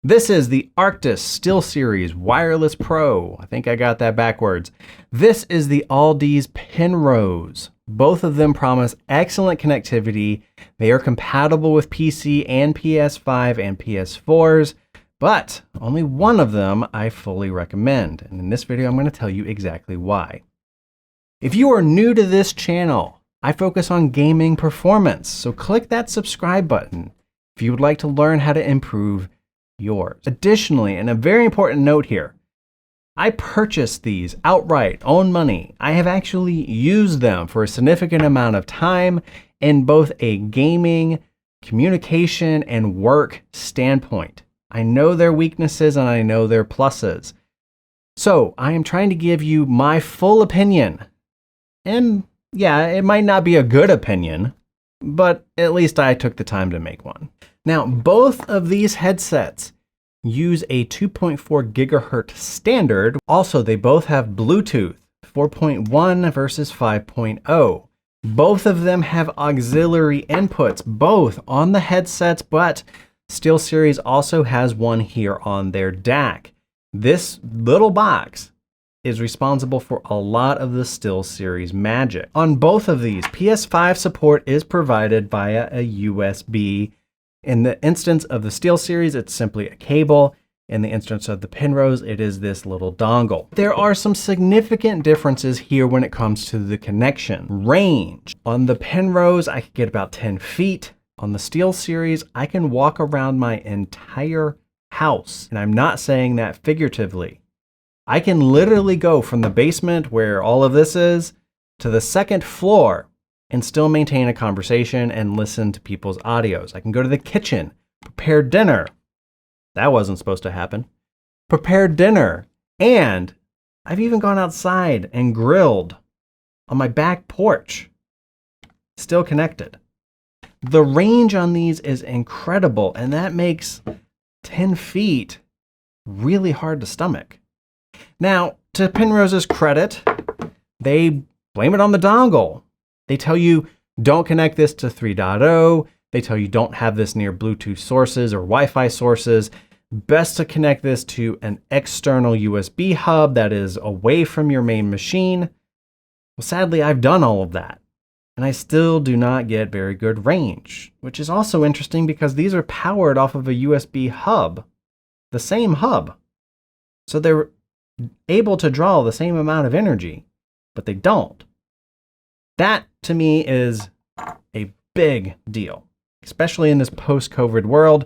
This is the Arctis Steelseries Wireless Pro. I think I got that backwards. This is the Audeze Penrose. Both of them promise excellent connectivity. They are compatible with PC and PS5 and PS4s, but only one of them I fully recommend. And in this video, I'm going to tell you exactly why. If you are new to this channel, I focus on gaming performance, so click that subscribe button if you would like to learn how to improve yours. Additionally, and a very important note here, I purchased these outright, own money. I have actually used them for a significant amount of time in both a gaming, communication, and work standpoint. I know their weaknesses and I know their pluses. So I am trying to give you my full opinion. And yeah, it might not be a good opinion, but at least I took the time to make one. Now, both of these headsets use a 2.4 gigahertz standard. Also, they both have Bluetooth 4.1 versus 5.0. Both of them have auxiliary inputs, both on the headsets, but SteelSeries also has one here on their DAC. This little box is responsible for a lot of the SteelSeries magic. On both of these, PS5 support is provided via a USB. In the instance of the SteelSeries, it's simply a cable. In the instance of the Penrose, it is this little dongle. There are some significant differences here when it comes to the connection. Range. On the Penrose, I could get about 10 feet. On the SteelSeries, I can walk around my entire house. And I'm not saying that figuratively. I can literally go from the basement where all of this is to the second floor and still maintain a conversation and listen to people's audios. I can go to the kitchen, prepare dinner. That wasn't supposed to happen. Prepare dinner. And I've even gone outside and grilled on my back porch. Still connected. The range on these is incredible, and that makes 10 feet really hard to stomach. Now, to Penrose's credit, they blame it on the dongle. They tell you don't connect this to 3.0. They tell you don't have this near Bluetooth sources or Wi-Fi sources. Best to connect this to an external USB hub that is away from your main machine. Well, sadly, I've done all of that, and I still do not get very good range, which is also interesting because these are powered off of a USB hub, the same hub. So they're able to draw the same amount of energy, but they don't. That, to me, is a big deal, especially in this post-COVID world.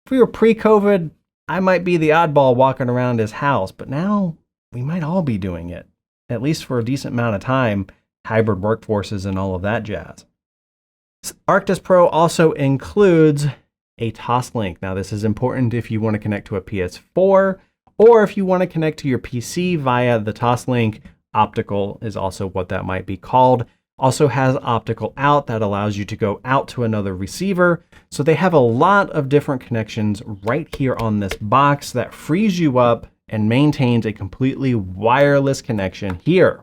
If we were pre-COVID, I might be the oddball walking around his house, but now we might all be doing it, at least for a decent amount of time, hybrid workforces and all of that jazz. Arctis Pro also includes a Toslink. Now, this is important if you want to connect to a PS4 or if you want to connect to your PC via the Toslink. Optical is also what that might be called. Also has optical out that allows you to go out to another receiver. So they have a lot of different connections right here on this box that frees you up and maintains a completely wireless connection here.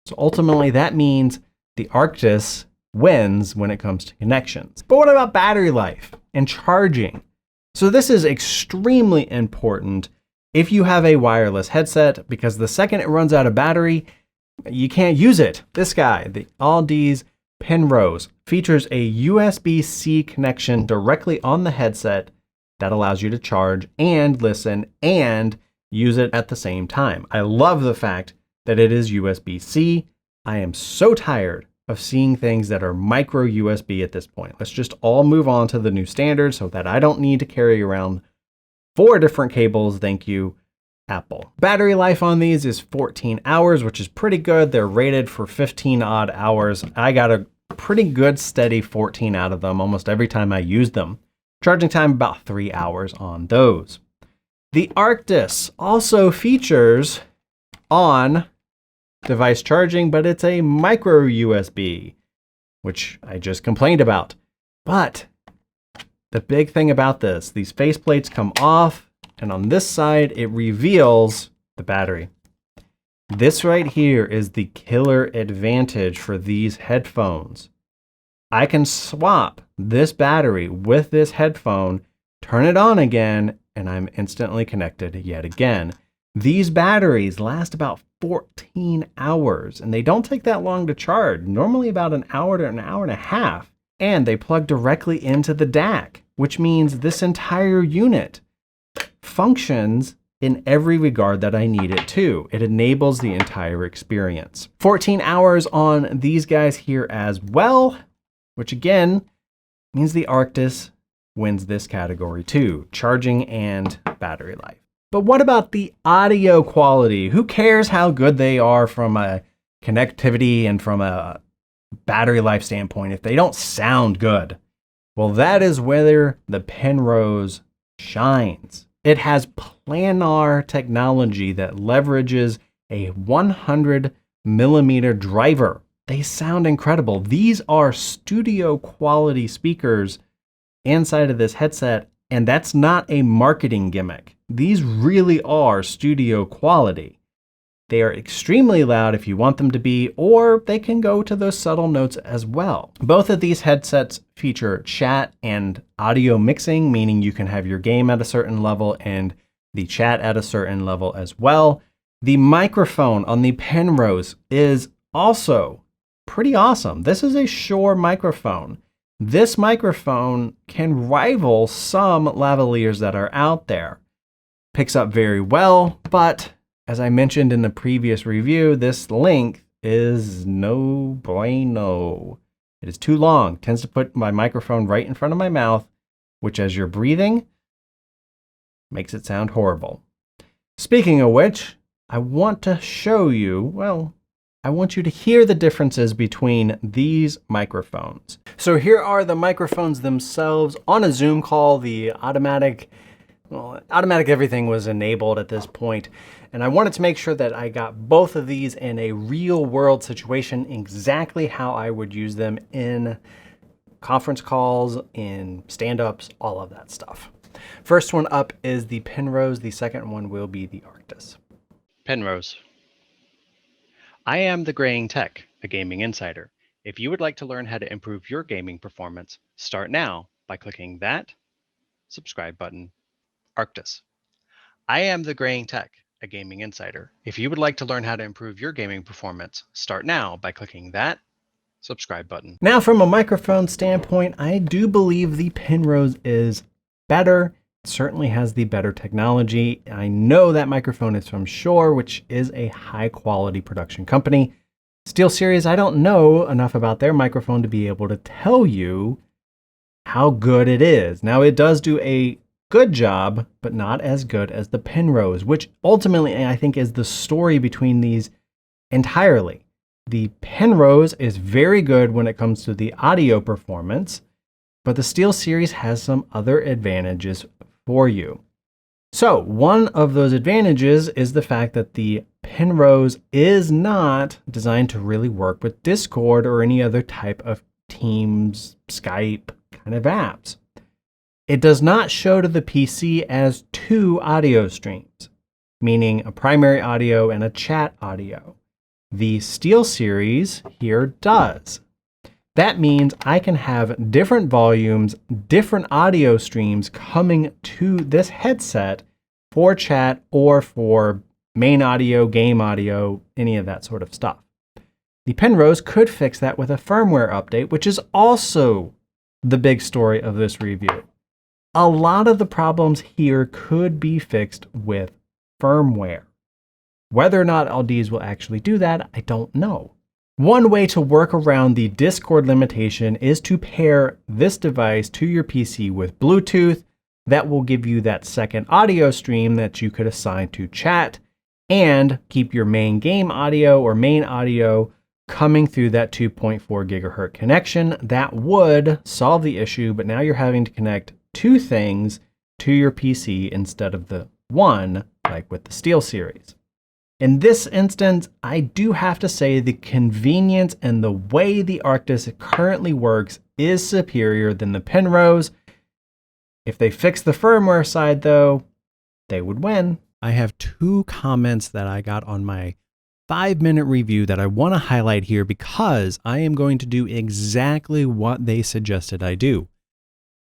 So ultimately that means the Arctis wins when it comes to connections. But what about battery life and charging? So this is extremely important if you have a wireless headset, because the second it runs out of battery, you can't use it. This guy, the Audeze Penrose, features a USB-C connection directly on the headset that allows you to charge and listen and use it at the same time. I love the fact that it is USB-C. I am so tired of seeing things that are micro USB at this point. Let's just all move on to the new standard so that I don't need to carry around 4 different cables. Thank you, Apple. Battery life on these is 14 hours, which is pretty good. They're rated for 15 odd hours. I got a pretty good steady 14 out of them almost every time I used them. Charging time about 3 hours on those. The Arctis also features on device charging, but it's a micro USB, which I just complained about. But the big thing about this, these faceplates come off, and on this side, it reveals the battery. This right here is the killer advantage for these headphones. I can swap this battery with this headphone, turn it on again, and I'm instantly connected yet again. These batteries last about 14 hours, and they don't take that long to charge, normally about an hour to an hour and a half, and they plug directly into the DAC, which means this entire unit functions in every regard that I need it to. It enables the entire experience. 14 hours on these guys here as well, which again means the Arctis wins this category too, charging and battery life. But what about the audio quality? Who cares how good they are from a connectivity and from a battery life standpoint if they don't sound good? Well, that is where the Penrose shines. It has planar technology that leverages a 100mm driver. They sound incredible. These are studio quality speakers inside of this headset, and that's not a marketing gimmick. These really are studio quality. They are extremely loud if you want them to be, or they can go to those subtle notes as well. Both of these headsets feature chat and audio mixing, meaning you can have your game at a certain level and the chat at a certain level as well. The microphone on the Penrose is also pretty awesome. This is a Shure microphone. This microphone can rival some lavaliers that are out there. Picks up very well, but as I mentioned in the previous review, this length is no bueno. It is too long. Tends to put my microphone right in front of my mouth, which as you're breathing, makes it sound horrible. Speaking of which, I want to show you, well, I want you to hear the differences between these microphones. So here are the microphones themselves. On a Zoom call, the automatic everything was enabled at this point, and I wanted to make sure that I got both of these in a real world situation, exactly how I would use them in conference calls, in stand-ups, all of that stuff. First one up is the Penrose. The second one will be the Arctis. Penrose. I am TheGrayingTech, a gaming insider. If you would like to learn how to improve your gaming performance, start now by clicking that subscribe button. Arctis. I am TheGrayingTech, a gaming insider. If you would like to learn how to improve your gaming performance, start now by clicking that subscribe button. Now, from a microphone standpoint, I do believe the Penrose is better. It certainly has the better technology. I know that microphone is from Shure, which is a high quality production company. Steelseries, I don't know enough about their microphone to be able to tell you how good it is. Now, it does do a good job, but not as good as the Penrose, which ultimately I think is the story between these entirely. The Penrose is very good when it comes to the audio performance, but the Steelseries has some other advantages for you. So one of those advantages is the fact that the Penrose is not designed to really work with Discord or any other type of Teams, Skype kind of apps. It does not show to the PC as two audio streams, meaning a primary audio and a chat audio. The Steelseries here does. That means I can have different volumes, different audio streams coming to this headset for chat or for main audio, game audio, any of that sort of stuff. The Penrose could fix that with a firmware update, which is also the big story of this review. A lot of the problems here could be fixed with firmware. Whether or not Audeze will actually do that, I don't know. One way to work around the Discord limitation is to pair this device to your PC with Bluetooth. That will give you that second audio stream that you could assign to chat and keep your main game audio or main audio coming through that 2.4 gigahertz connection. That would solve the issue, but now you're having to connect two things to your PC instead of the one, like with the Steelseries. In this instance, I do have to say the convenience and the way the Arctis currently works is superior than the Penrose. If they fix the firmware side though, they would win. I have two comments that I got on my 5-minute review that I want to highlight here because I am going to do exactly what they suggested I do.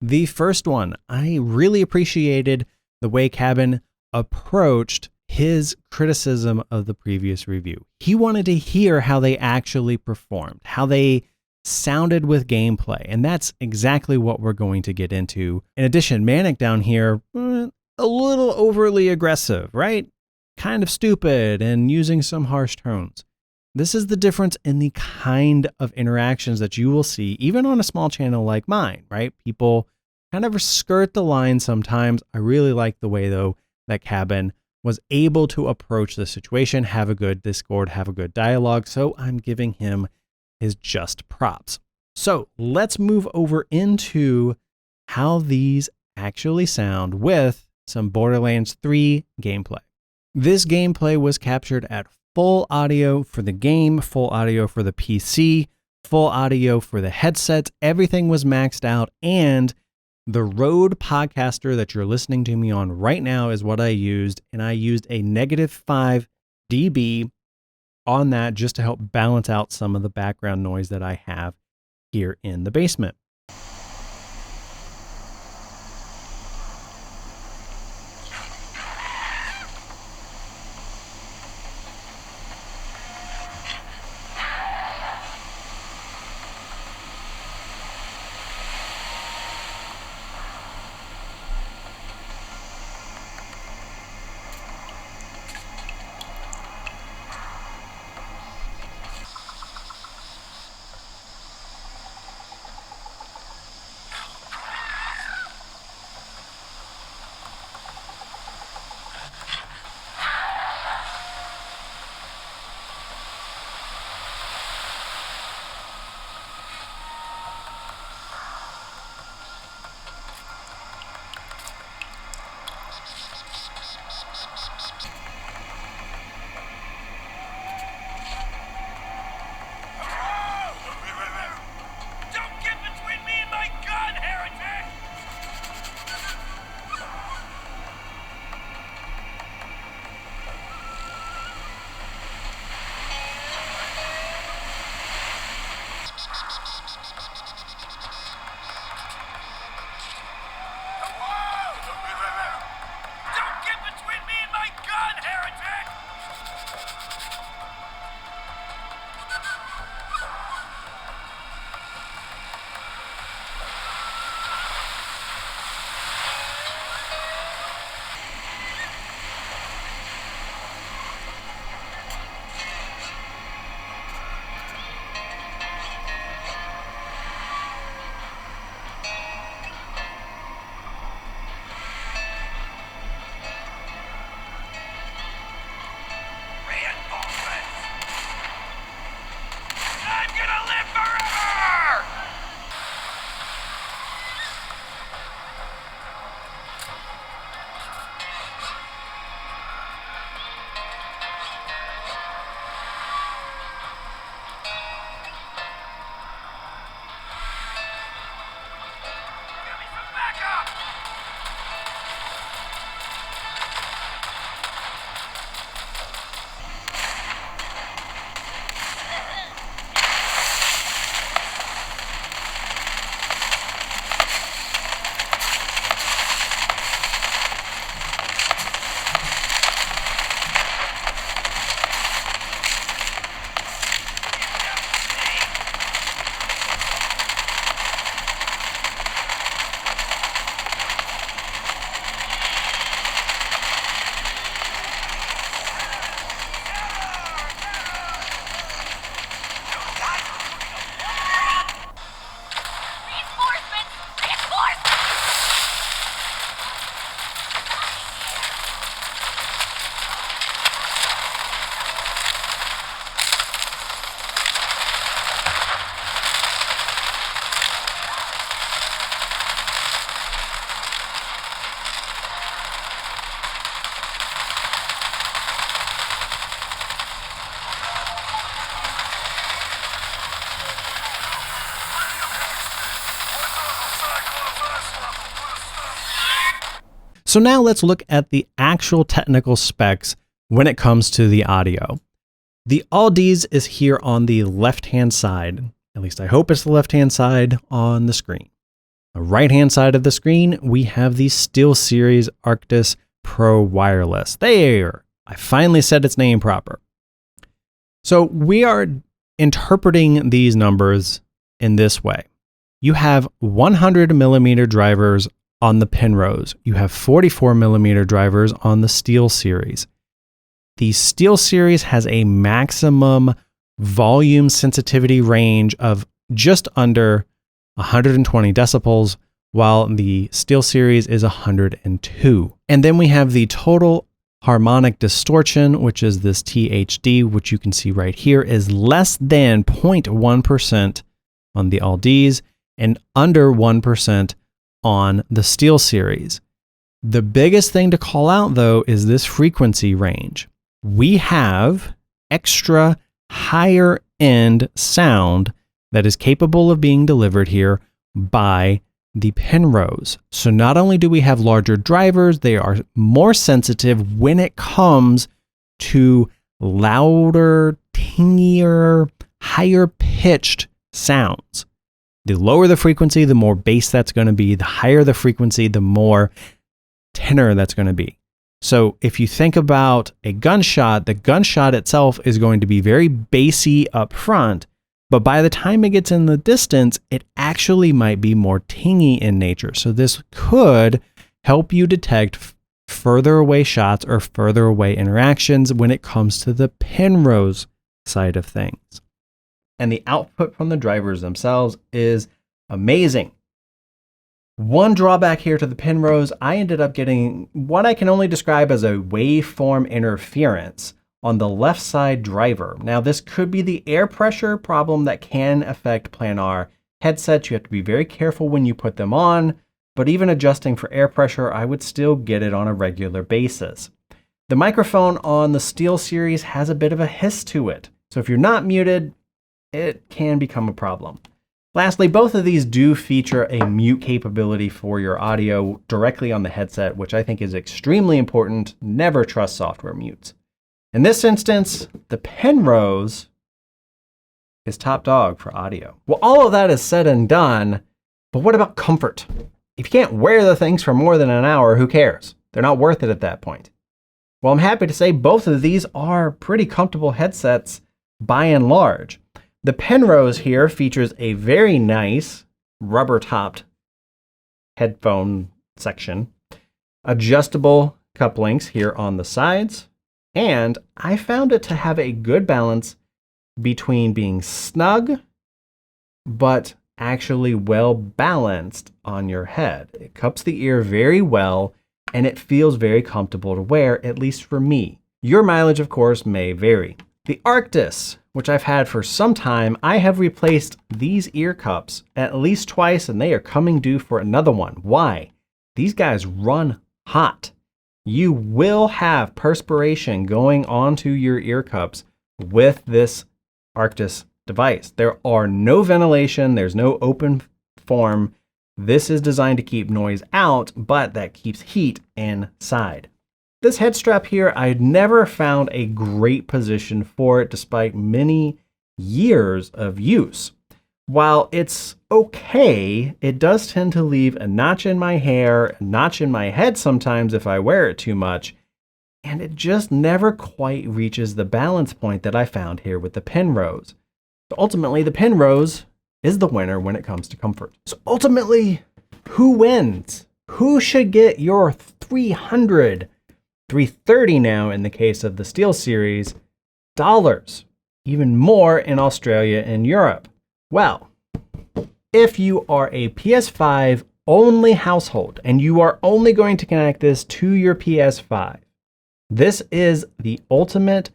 The first one, I really appreciated the way Cabin approached his criticism of the previous review. He wanted to hear how they actually performed, how they sounded with gameplay, and that's exactly what we're going to get into. In addition, Manic down here, a little overly aggressive, right? Kind of stupid and using some harsh tones. This is the difference in the kind of interactions that you will see even on a small channel like mine, right? People kind of skirt the line sometimes. I really like the way, though, that Cabin was able to approach the situation, have a good Discord, have a good dialogue. So I'm giving him his just props. So let's move over into how these actually sound with some Borderlands 3 gameplay. This gameplay was captured at full audio for the game, full audio for the PC, full audio for the headsets. Everything was maxed out, and the Rode Podcaster that you're listening to me on right now is what I used, and I used a -5 dB on that just to help balance out some of the background noise that I have here in the basement. So now let's look at the actual technical specs when it comes to the audio. The Audeze is here on the left-hand side. At least I hope it's the left-hand side on the screen. right-hand side of the screen, we have the Steelseries Arctis Pro Wireless. There! I finally said its name proper. So we are interpreting these numbers in this way. You have 100 millimeter drivers on the Penrose. You have 44 millimeter drivers on the Steelseries. The Steelseries has a maximum volume sensitivity range of just under 120 decibels, while the Steelseries is 102. And then we have the total harmonic distortion, which is this THD, which you can see right here, is less than 0.1% on the Audeze and under 1% on the Steelseries. The biggest thing to call out, though, is this frequency range. We have extra higher end sound that is capable of being delivered here by the Penrose. So not only do we have larger drivers, they are more sensitive when it comes to louder, tingier, higher pitched sounds. The lower the frequency, the more bass that's going to be. The higher the frequency, the more tenor that's going to be. So if you think about a gunshot, the gunshot itself is going to be very bassy up front, but by the time it gets in the distance, it actually might be more tingy in nature. So this could help you detect further away shots or further away interactions when it comes to the Penrose side of things. And the output from the drivers themselves is amazing. One drawback here to the Penrose, I ended up getting what I can only describe as a waveform interference on the left side driver. Now, this could be the air pressure problem that can affect planar headsets. You have to be very careful when you put them on, but even adjusting for air pressure, I would still get it on a regular basis. The microphone on the Steelseries has a bit of a hiss to it. So if you're not muted, it can become a problem. Lastly, both of these do feature a mute capability for your audio directly on the headset, which I think is extremely important. Never trust software mutes. In this instance, the Penrose is top dog for audio. Well, all of that is said and done, but what about comfort? If you can't wear the things for more than an hour, who cares? They're not worth it at that point. Well, I'm happy to say both of these are pretty comfortable headsets by and large. The Penrose here features a very nice rubber-topped headphone section, adjustable couplings here on the sides, and I found it to have a good balance between being snug, but actually well balanced on your head. It cups the ear very well, and it feels very comfortable to wear, at least for me. Your mileage, of course, may vary. The Arctis, which I've had for some time, I have replaced these ear cups at least twice, and they are coming due for another one. Why? These guys run hot. You will have perspiration going onto your ear cups with this Arctis device. There are no ventilation, there's no open form. This is designed to keep noise out, but that keeps heat inside. This head strap here, I had never found a great position for it despite many years of use. While it's okay, it does tend to leave a notch in my hair, a notch in my head sometimes if I wear it too much, and it just never quite reaches the balance point that I found here with the Penrose. So ultimately, the Penrose is the winner when it comes to comfort. So ultimately, who wins? Who should get your $330 now in the case of the Steelseries dollars, even more in Australia and Europe? Well, if you are a PS5 only household and you are only going to connect this to your PS5, this is the ultimate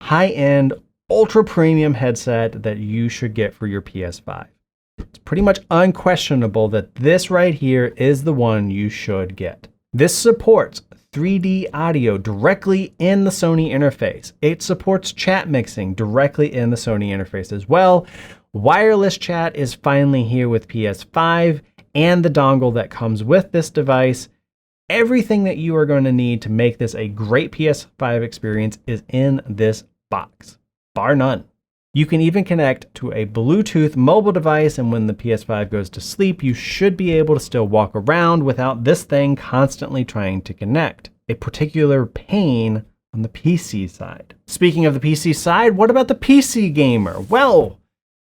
high-end, ultra premium headset that you should get for your PS5. It's pretty much unquestionable that this right here is the one you should get. This supports 3D audio directly in the Sony interface. It supports chat mixing directly in the Sony interface as well. Wireless chat is finally here with PS5 and the dongle that comes with this device. Everything that you are going to need to make this a great PS5 experience is in this box, bar none. You can even connect to a Bluetooth mobile device, and when the PS5 goes to sleep, you should be able to still walk around without this thing constantly trying to connect. A particular pain on the PC side. Speaking of the PC side, what about the PC gamer? Well,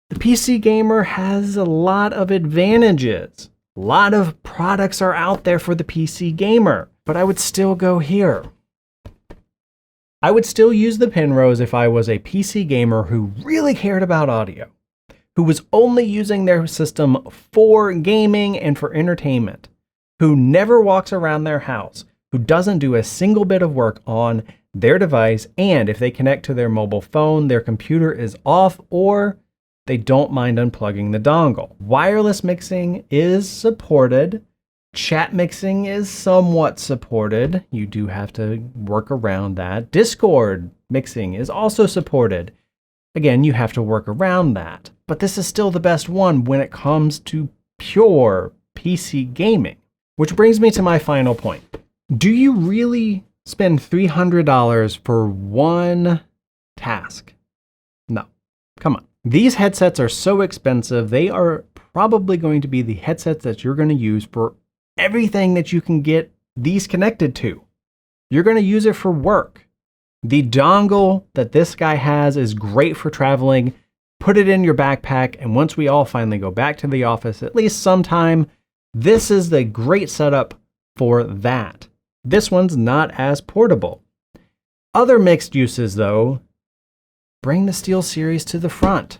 the PC gamer has a lot of advantages. A lot of products are out there for the PC gamer, but I would still go here. I would still use the Penrose if I was a PC gamer who really cared about audio, who was only using their system for gaming and for entertainment, who never walks around their house, who doesn't do a single bit of work on their device, and if they connect to their mobile phone, their computer is off or they don't mind unplugging the dongle. Wireless mixing is supported. Chat mixing is somewhat supported. You do have to work around that. Discord mixing is also supported. Again, you have to work around that. But this is still the best one when it comes to pure PC gaming. Which brings me to my final point. Do you really spend $300 for one task? No. Come on. These headsets are so expensive, they are probably going to be the headsets that you're going to use for everything that you can get these connected to. You're going to use it for work. The dongle that this guy has is great for traveling. Put it in your backpack, and once we all finally go back to the office, at least sometime, this is the great setup for that. This one's not as portable. Other mixed uses, though, bring the SteelSeries to the front.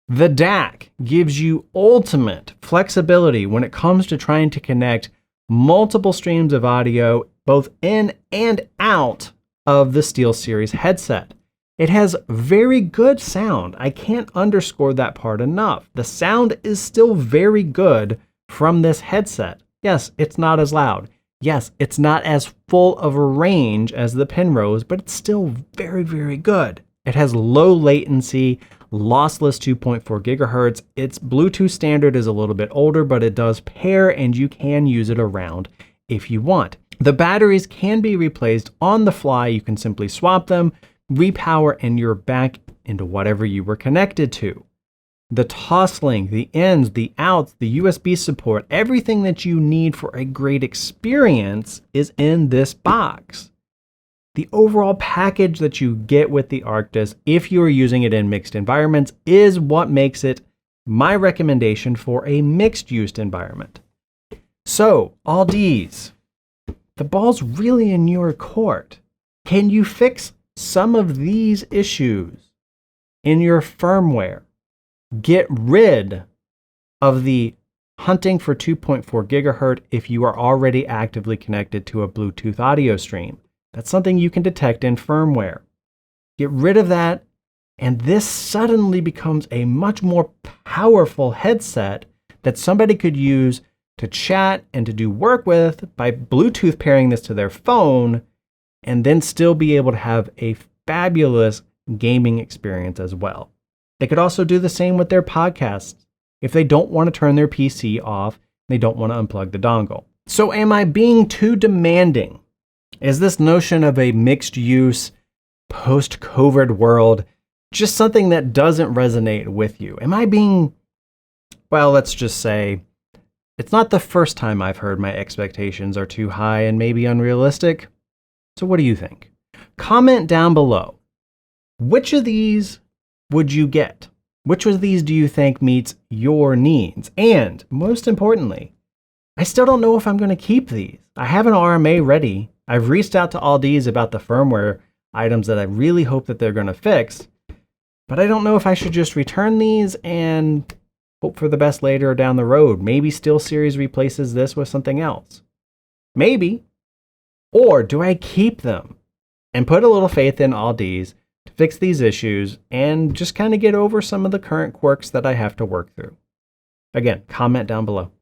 The DAC gives you ultimate flexibility when it comes to trying to connect multiple streams of audio, both in and out of the SteelSeries headset. It has very good sound. I can't underscore that part enough. The sound is still very good from this headset. Yes, it's not as loud. Yes, it's not as full of a range as the Penrose, but it's still very, very good. It has low latency, lossless 2.4 gigahertz. Its Bluetooth standard is a little bit older, but it does pair and you can use it around if you want. The batteries can be replaced on the fly. You can simply swap them, repower, and you're back into whatever you were connected to. The toslink, the ins, the outs, the USB support, everything that you need for a great experience is in this box. The overall package that you get with the Arctis, if you are using it in mixed environments, is what makes it my recommendation for a mixed use environment. So, Audeze, the ball's really in your court. Can you fix some of these issues in your firmware? Get rid of the hunting for 2.4 gigahertz if you are already actively connected to a Bluetooth audio stream. That's something you can detect in firmware. Get rid of that, and this suddenly becomes a much more powerful headset that somebody could use to chat and to do work with by Bluetooth pairing this to their phone, and then still be able to have a fabulous gaming experience as well. They could also do the same with their podcasts if they don't want to turn their PC off, they don't want to unplug the dongle. So am I being too demanding? Is this notion of a mixed use post-COVID world just something that doesn't resonate with you? Am I being, well, let's just say, it's not the first time I've heard my expectations are too high and maybe unrealistic. So what do you think? Comment down below. Which of these would you get? Which of these do you think meets your needs? And most importantly, I still don't know if I'm going to keep these. I have an RMA ready. I've reached out to Audeze about the firmware items that I really hope that they're going to fix, but I don't know if I should just return these and hope for the best later down the road. Maybe SteelSeries replaces this with something else. Maybe. Or do I keep them and put a little faith in Audeze to fix these issues and just kind of get over some of the current quirks that I have to work through? Again, comment down below.